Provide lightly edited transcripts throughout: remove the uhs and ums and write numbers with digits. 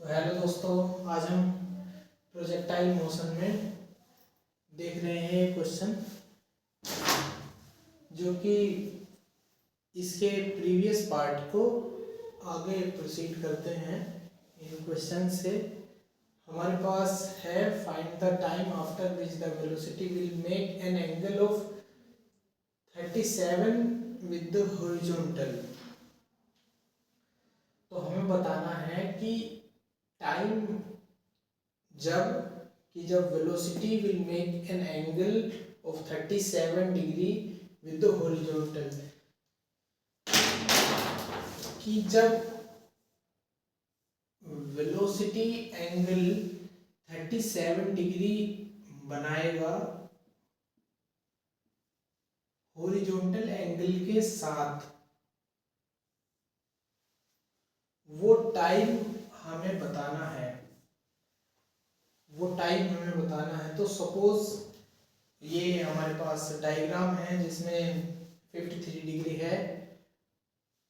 तो हेलो दोस्तों, आज हम प्रोजेक्टाइल मोशन में देख रहे हैं क्वेश्चन जो कि इसके प्रीवियस पार्ट को आगे प्रोसीड करते हैं। इन क्वेश्चन से हमारे पास है find the time after which the velocity will make an angle of 37 with the horizontal. तो हमें बताना है कि टाइम जब velocity will make an angle of 37 degree with the horizontal, कि जब वेलोसिटी एंगल 37 डिग्री बनाएगा हॉरिजॉन्टल एंगल के साथ, वो टाइम हमें बताना है। तो सपोज ये हमारे पास डायग्राम है जिसमें 53 डिग्री है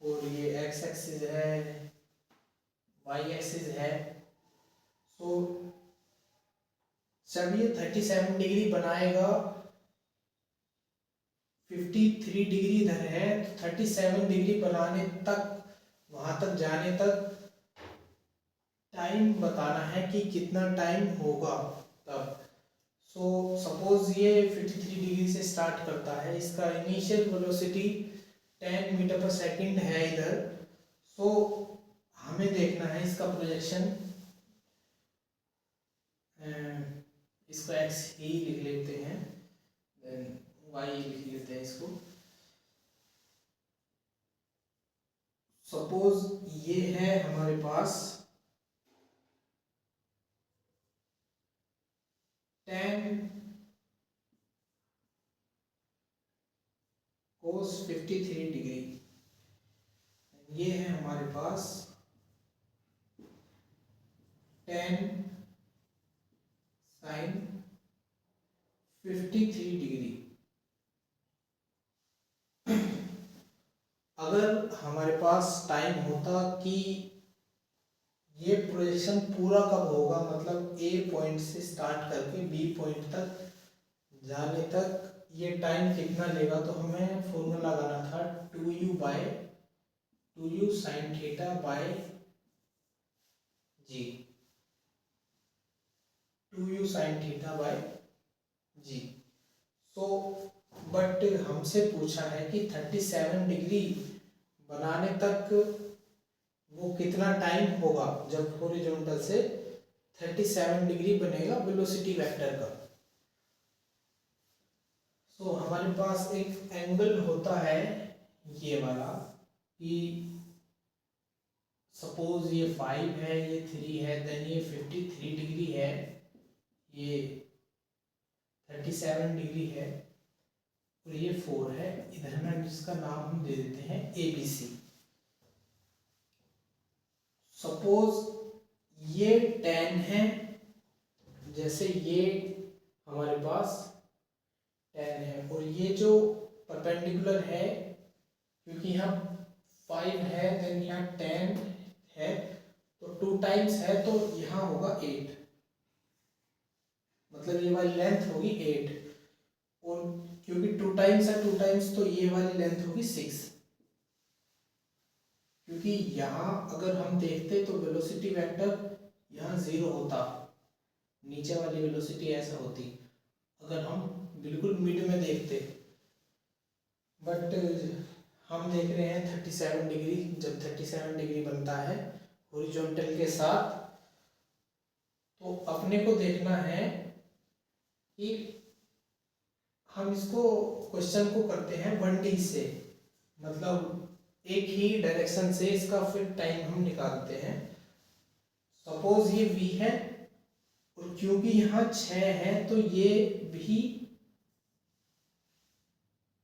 और ये एक्स एक्सिस है, वाई एक्सिस है। तो जब ये 37 डिग्री बनाएगा, 53 डिग्री इधर है, तो 37 डिग्री बनाने तक, वहां तक जाने तक टाइम बताना है कि कितना टाइम होगा तब। सो सपोज ये 53 डिग्री से स्टार्ट करता है, इसका initial velocity 10 metre per second है इधर। सो हमें देखना है इसका प्रोजेक्शन, इसको x ही लिख लेते हैं, देन y लिख लेते हैं इसको। सपोज ये है हमारे पास 10 cos 53 डिग्री, ये है हमारे पास 10 sin 53 डिग्री। अगर हमारे पास टाइम होता कि ये प्रोजेक्शन पूरा कब होगा, मतलब ए पॉइंट से स्टार्ट करके बी पॉइंट तक जाने तक ये टाइम कितना लेगा, तो हमें फॉर्मूला लगाना था 2u sin theta by g, 2u sin theta by g. So but हमसे पूछा है कि 37 डिग्री बनाने तक वो कितना टाइम होगा जब हॉरिजॉन्टल से 37 डिग्री बनेगा वेलोसिटी वेक्टर का। सो हमारे पास एक एंगल होता है ये वाला, कि सपोज ये 5 है, ये 3 है, देन ये 53 डिग्री है, ये 37 डिग्री है और ये 4 है। इधर में जिसका नाम हम दे देते हैं ABC। सपोज ये 10 है, जैसे ये हमारे पास 10 है और ये जो परपेंडिकुलर है, क्योंकि यहाँ 5 है देन यहाँ 10 है, तो 2 टाइम्स है तो यहाँ होगा 8, मतलब ये वाली लेंथ होगी 8, और क्योंकि 2 टाइम्स है 2 टाइम्स, तो ये वाली लेंथ होगी 6। क्योंकि यहाँ अगर हम देखते तो वेलोसिटी वेक्टर यहाँ 0 होता, नीचे वाली वेलोसिटी ऐसा होती अगर हम बिल्कुल मिड में देखते, बट हम देख रहे हैं 37 डिग्री। जब 37 डिग्री बनता है हॉरिजॉन्टल के साथ, तो अपने को देखना है कि हम इसको क्वेश्चन को करते हैं 1D से, मतलब एक ही डायरेक्शन से इसका फिर टाइम हम निकालते हैं। सपोज ये v है और क्योंकि यहाँ 6 है तो ये भी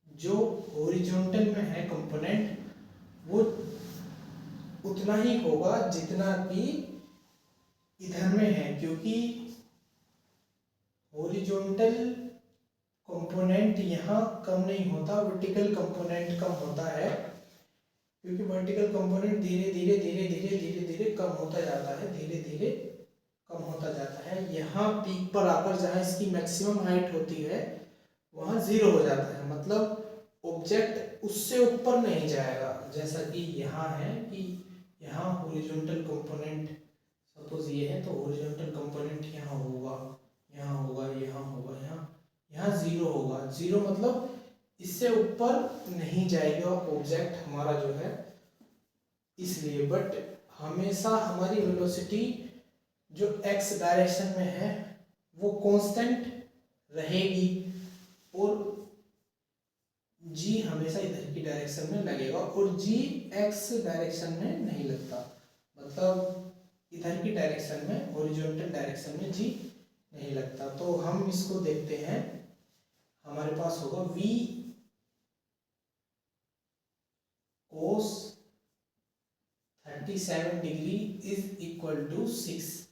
जो हॉरिजॉन्टल में है कंपोनेंट वो उतना ही होगा जितना कि इधर में है, क्योंकि हॉरिजॉन्टल कंपोनेंट यहाँ कम नहीं होता, वर्टिकल कंपोनेंट कम होता है। क्योंकि वर्टिकल कंपोनेंट धीरे धीरे धीरे धीरे धीरे धीरे कम होता जाता है, धीरे धीरे कम होता जाता है। यहाँ पीक पर आकर जहाँ इसकी मैक्सिमम हाइट होती है वहाँ जीरो हो जाता है, मतलब ऑब्जेक्ट उससे ऊपर नहीं जाएगा। जैसा कि यहाँ है कि यहाँ हॉरिजॉन्टल कंपोनेंट सपोज ये है, तो हॉरिजॉन्टल कंपोनेंट यहाँ होगा, यहाँ होगा, यहाँ होगा, यहाँ जीरो होगा। जीरो मतलब इससे ऊपर नहीं जाएगा ऑब्जेक्ट हमारा जो है, इसलिए। बट हमेशा हमारी वेलोसिटी जो एक्स डायरेक्शन में है वो कांस्टेंट रहेगी और जी हमेशा इधर की डायरेक्शन में लगेगा और जी एक्स डायरेक्शन में नहीं लगता, मतलब इधर की डायरेक्शन में, हॉरिजॉन्टल डायरेक्शन में जी नहीं लगता। तो हम इसको देखते हैं, हमारे पास होगा v cos 37 degree is equal to 6।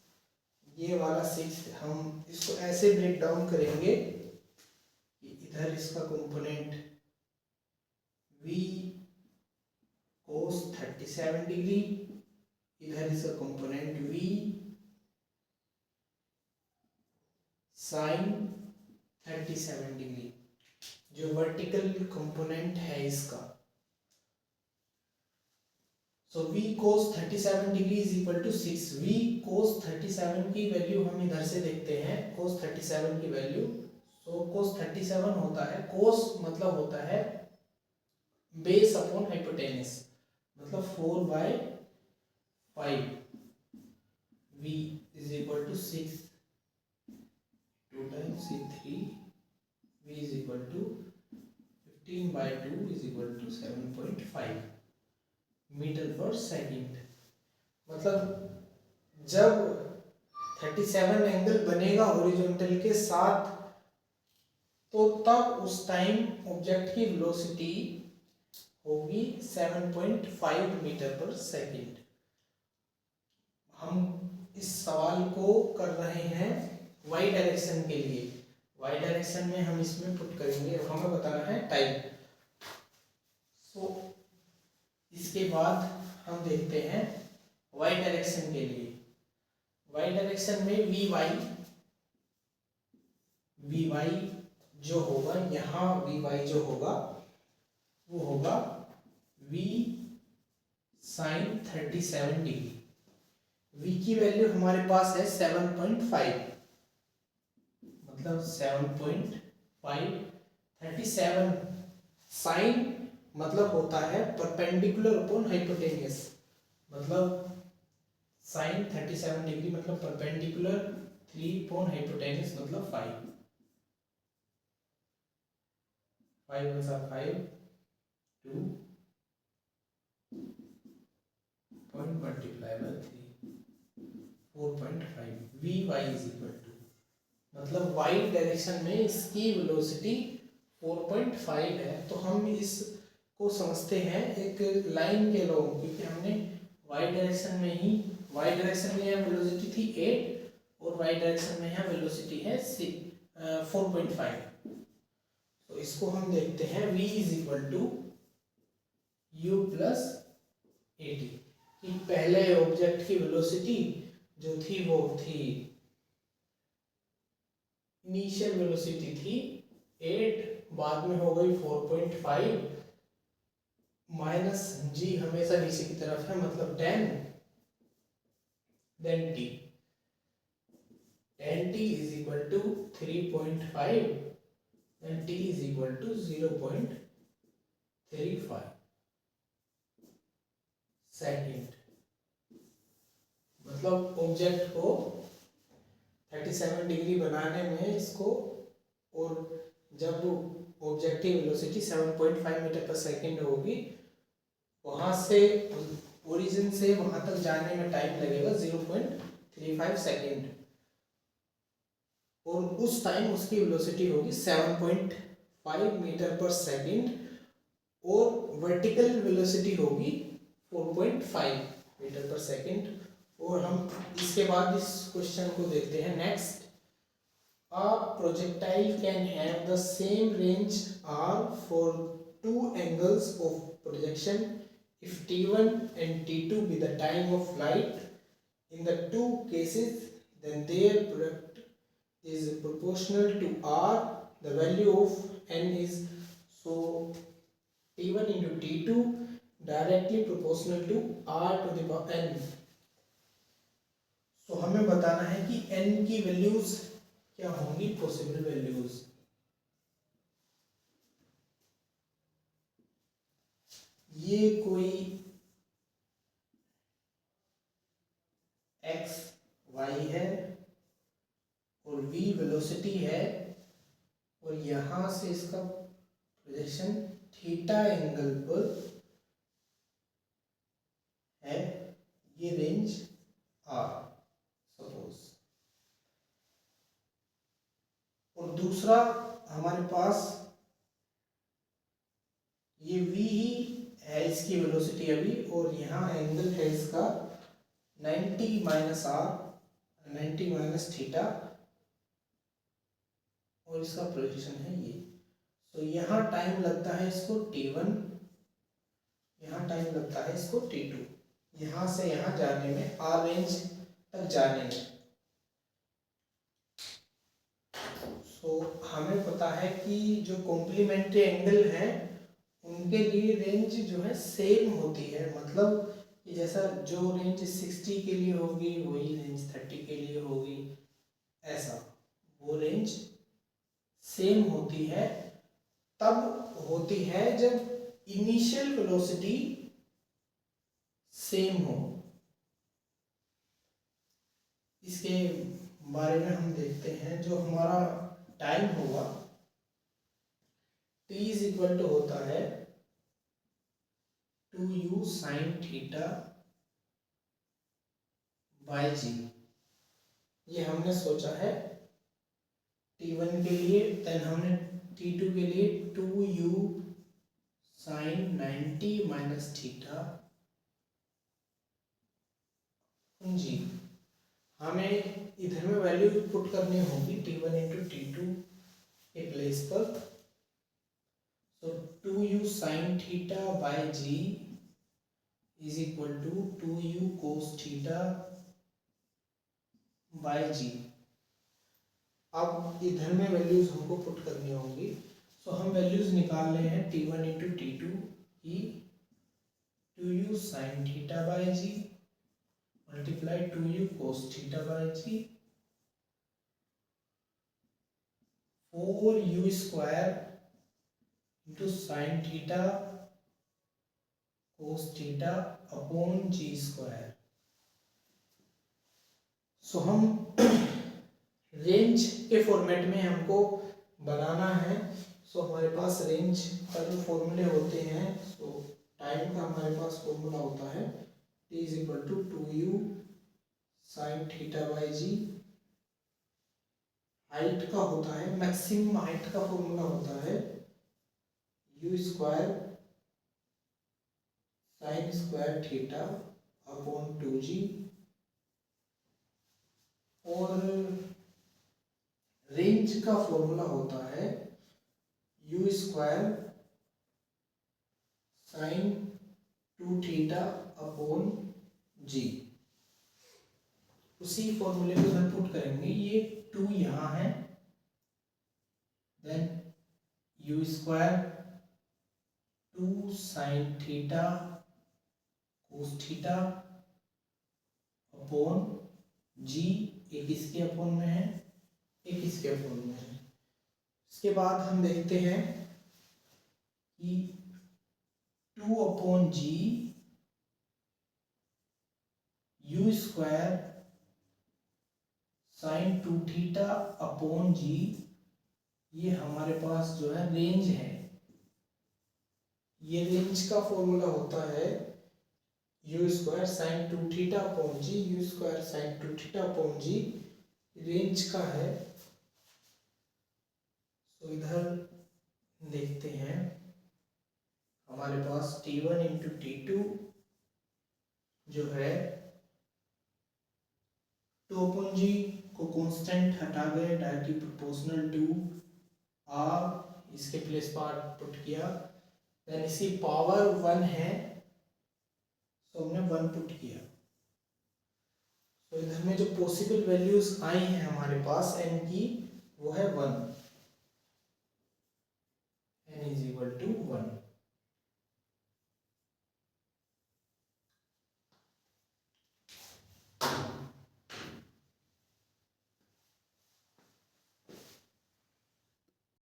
ये वाला 6 हम इसको ऐसे ब्रेक डाउन करेंगे कि इधर इसका कंपोनेंट v cos 37 डिग्री, इधर इसका कंपोनेंट v sin 37 डिग्री, जो वर्टिकल कंपोनेंट है इसका। So v cos 37 degree is equal to 6। v cos 37 की वैल्यू हम इधर से देखते हैं, cos 37 की वैल्यू। सो cos 37 होता है, cos मतलब होता है बेस अपॉन हाइपोटेनस, मतलब 4/5। v is equal to 6 2 times c3, v is equal to 15/2 is equal to 7.5 metre per second. मतलब जब 37 एंगल बनेगा हॉरिजॉन्टल के साथ, तो तब उस टाइम ऑब्जेक्ट की वेलोसिटी होगी 7.5 मीटर पर सेकंड। हम इस सवाल को कर रहे हैं वाई डायरेक्शन के लिए। वाई डायरेक्शन में हम इसमें पुट करेंगे, हमें बताना है टाइम। सो इसके बाद हम देखते हैं वाई डायरेक्शन के लिए। वाई डायरेक्शन में वी वाई जो होगा, यहाँ वी वाई जो होगा वो होगा v sin 37 डिग्री। v की वैल्यू हमारे पास है 7.5, मतलब 7.5। 37 साइन मतलब होता है परपेंडिकुलर अपॉन हाइपोटेनियस, मतलब साइन 37 डिग्री मतलब परपेंडिकुलर 3 अपॉन हाइपोटेनियस मतलब 5। 5 × 5 2 point multiply by 3 4.5 v y is equal to, मतलब y डायरेक्शन में इसकी वेलोसिटी 4.5 है। तो हम इसको समझते हैं एक लाइन के लॉ, क्योंकि हमने y डायरेक्शन में ही, y डायरेक्शन में यहाँ वेलोसिटी थी 8 और y डायरेक्शन में यहाँ वेलोसिटी है 4.5। तो इसको हम देखते हैं v is equal to u plus 80, कि पहले ऑब्जेक्ट की वेलोसिटी जो थी वो थी, इनिशियल वेलोसिटी थी 8, बाद में हो गई 4.5, माइनस जी हमेशा नीचे की तरफ है मतलब 10, then T. 10t is equal to 3.5, then t is equal to 0.35 second. मतलब ऑब्जेक्ट को 37 डिग्री बनाने में इसको, और जब objective velocity 7.5 metre per second होगी, वहाँ से ओरिजिन से वहाँ तक जाने में टाइम लगेगा 0.35 सेकेंड, और उस टाइम उसकी वेलोसिटी होगी 7.5 मीटर पर सेकेंड, और वर्टिकल वेलोसिटी होगी 4.5 मीटर पर सेकेंड। और हम इसके बाद इस क्वेश्चन को देखते हैं next. A projectile can have the same range r for two angles of projection if t1 and t2 be the time of flight in the two cases, then their product is proportional to r. The value of n is, so t1 into t2 directly proportional to r to the power n। तो हमें बताना है कि n की values क्या होंगी, possible values. ये कोई x y है और v वेलोसिटी है, और यहां से इसका प्रोजेक्शन थीटा एंगल पर है, ये रेंज r सपोज। और दूसरा हमारे पास ये v ही है इसकी वेलोसिटी अभी, और यहाँ एंगल है इसका 90 माइनस r, 90 माइनस थीटा, और इसका प्रोजेक्शन है ये। तो यहाँ टाइम लगता है इसको t1, यहाँ टाइम लगता है इसको t2, यहाँ से यहाँ जाने में, r रेंज तक जाने में। सो हमें पता है कि जो कॉम्प्लीमेंट्री एंगल हैं उनके लिए रेंज जो है सेम होती है, मतलब कि जैसा जो रेंज 60 के लिए होगी वही रेंज 30 के लिए होगी, ऐसा वो रेंज सेम होती है। तब होती है जब इनिशियल वेलोसिटी सेम हो। इसके बारे में हम देखते हैं। जो हमारा टाइम होगा t इज इक्वल टू होता है 2u साइन थीटा बाय जी। ये हमने सोचा है t1 के लिए, देन हमने t2 के लिए 2u साइन 90 माइनस थीटा जी। हमें इधर में वैल्यू पुट करनी होगी t1 इंटू t2 के प्लेस पर। तो 2u sine theta by g is equal to 2u cos theta by g. अब इधर में वैल्यूज हमको पुट करनी होंगी। सो हम वैल्यूज निकाल रहे हैं t1 इंटू t2 की 2u sine theta by g multiply 2u cos theta by g 4u square into sine theta cos theta upon g square. So हम रेंज के फॉर्मेट में हमको बनाना है। सो हमारे पास रेंज का जो फॉर्मूले होते हैं, सो टाइम का हमारे पास फॉर्मूला होता है t is equal to 2u sine theta by g. Height का होता है, मैक्सिमम हाइट का फॉर्मूला होता है u square sine square theta upon 2g, और रेंज का फॉर्मूला होता है u square sine 2 theta upon g. उसी फॉर्मूले को हम पुट करेंगे। ये 2 यहाँ है, then u square 2 sine theta cos theta upon g. एक इसके अपॉन में है, एक इसके अपॉन में है। इसके बाद हम देखते हैं कि 2 upon g u square sine 2 theta upon g, ये हमारे पास जो है रेंज है। ये रेंज का फॉर्मूला होता है u square sine 2 theta upon g, u square sine 2 theta upon g range का है। तो इधर देखते हैं, हमारे पास t1 इंटू t2 जो है 2 अपॉन जी को कांस्टेंट हटा गए, डायरेक्टली प्रोपोर्शनल टू r, इसके प्लेस पर पुट किया। देन इसकी पावर 1 है, तो हमने 1 पुट किया। तो इधर में जो पॉसिबल वैल्यूज आई हैं हमारे पास n की, वो है 1, n इज इक्वल टू 1।